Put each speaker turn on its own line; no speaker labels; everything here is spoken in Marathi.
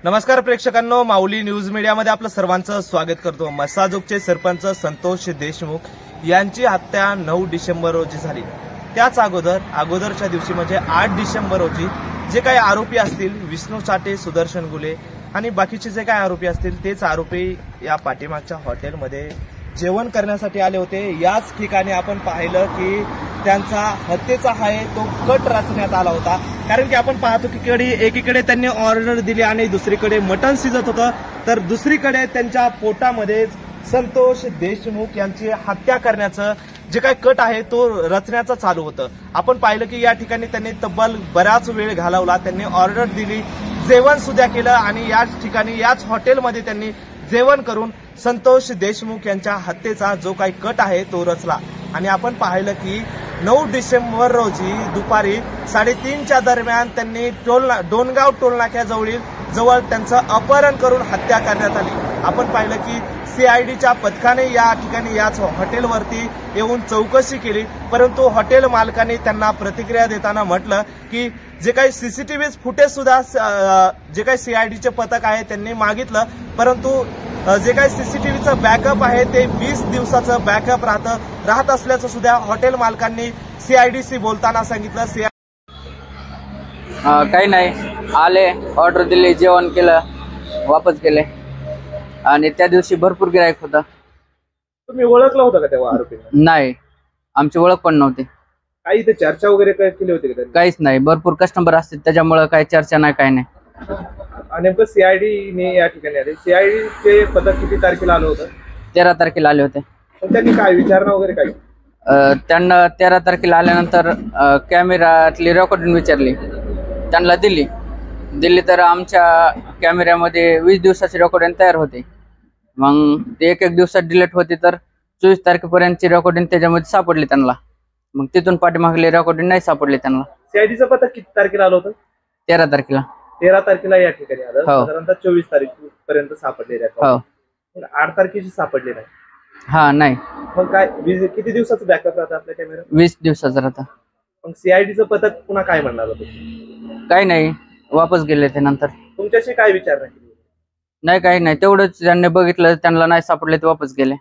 नमस्कार प्रेक्षकांनो, माऊली न्यूज मीडियामध्ये आपलं सर्वांचं स्वागत करतो। मसाजोगचे सरपंच संतोष देशमुख यांची हत्या 9 डिसेंबर रोजी झाली। त्याच अगोदरच्या दिवशी म्हणजे 8 डिसेंबर रोजी जे काही आरोपी असतील विष्णू चाटे, सुदर्शन गुले आणि बाकीचे जे काही आरोपी असतील तेच आरोपी या पाठीमागच्या हॉटेलमध्ये जेवण करण्यासाठी आले होते। याच ठिकाणी आपण पाहिलं की त्यांचा हत्येचा आहे तो कट रचण्यात आला होता, कारण की आपण पाहतो की एकीकडे त्यांनी ऑर्डर दिली आणि दुसरीकडे मटण शिजत होतं, तर दुसरीकडे त्यांच्या पोटामध्ये संतोष देशमुख यांची हत्या करण्याचं जे काही कट आहे तो रचण्याचं चालू होतं। आपण पाहिलं की या ठिकाणी त्यांनी तब्बल बराच वेळ घालवला, त्यांनी ऑर्डर दिली, जेवण सुद्धा केलं आणि याच ठिकाणी याच हॉटेलमध्ये त्यांनी जेवण करून संतोष देशमुख यांच्या हत्येचा जो काही कट आहे तो रचला। आणि आपण पाहिलं की 9 डिसेंबर रोजी दुपारी 3:30च्या दरम्यान त्यांनी डोनगाव टोलनाक्याजवळ त्यांचं अपहरण करून हत्या करण्यात आली। आपण पाहिलं की सीआयडीच्या पथकाने या ठिकाणी याच हॉटेलवरती येऊन चौकशी केली, परंतु हॉटेल मालकाने त्यांना प्रतिक्रिया देताना म्हटलं की जे काही सीसीटीव्ही फुटेज सुद्धा जे काही सीआयडीचे पथक आहे त्यांनी मागितलं, परंतु जे काही सीसीटीव्हीचं बॅकअप आहे ते 20 दिवसाचं बॅकअप राहत असल्याचं सुद्धा हॉटेल मालकांनी सीआयडीशी बोलताना सांगितलं।
काही नाही, आले, ऑर्डर दिली, जेवण केलं, वापस गेले आणि त्या दिवशी भरपूर गिराईक होता।
तुम्ही ओळखलं होतं का तेव्हा आरोपींना?
नाही, आमची ओळख पण नव्हती।
काही इथे चर्चा वगैरे केली होती का?
काहीच नाही, भरपूर कस्टमर असतात त्याच्यामुळे काही चर्चा नाही, काही नाही।
नेमकं सीआयडीने या ठिकाणी आले, सीआयडीचे पथक किती तारखेला आलं होतं?
13 तारखेला आले होते।
त्यांनी काय विचारणा वगैरे काय?
त्यांना 13 तारखेला आल्यानंतर कॅमेऱ्यातली रेकॉर्डिंग विचारली, त्यांना दिली तर आमच्या कॅमेऱ्यामध्ये 20 दिवसाची रेकॉर्डिंग तयार होते। मग ते एक दिवसात डिलीट होते, तर 24 तारखेपर्यंतची रेकॉर्डिंग त्याच्यामध्ये सापडली त्यांना। मग तिथून पाठीमागली रेकॉर्डिंग नाही सापडली त्यांना।
सीआयडीचं पथक किती तारखेला आलं होतं?
13 तारखेला।
13 तारखेला या ठिकाणी आलं, साधारणतः 24 तारखेपर्यंत सापडले रेकॉर्ड। 8 तारखेची सापडले नाही?
हा, नाही।
मग काय किती दिवसाचं बॅकअप राहतं आपल्या कॅमेरा?
20 दिवसाचं राहतं।
मग सीआयडीचं पथक पुन्हा काय म्हणणार होतं?
काही नाही, वापस गेले ते नंतर।
तुमच्याशी काय विचारणा केली?
नाही, काही नाही, तेवढंच त्यांनी बघितलं, त्यांना नाही सापडले ते वापस गेले।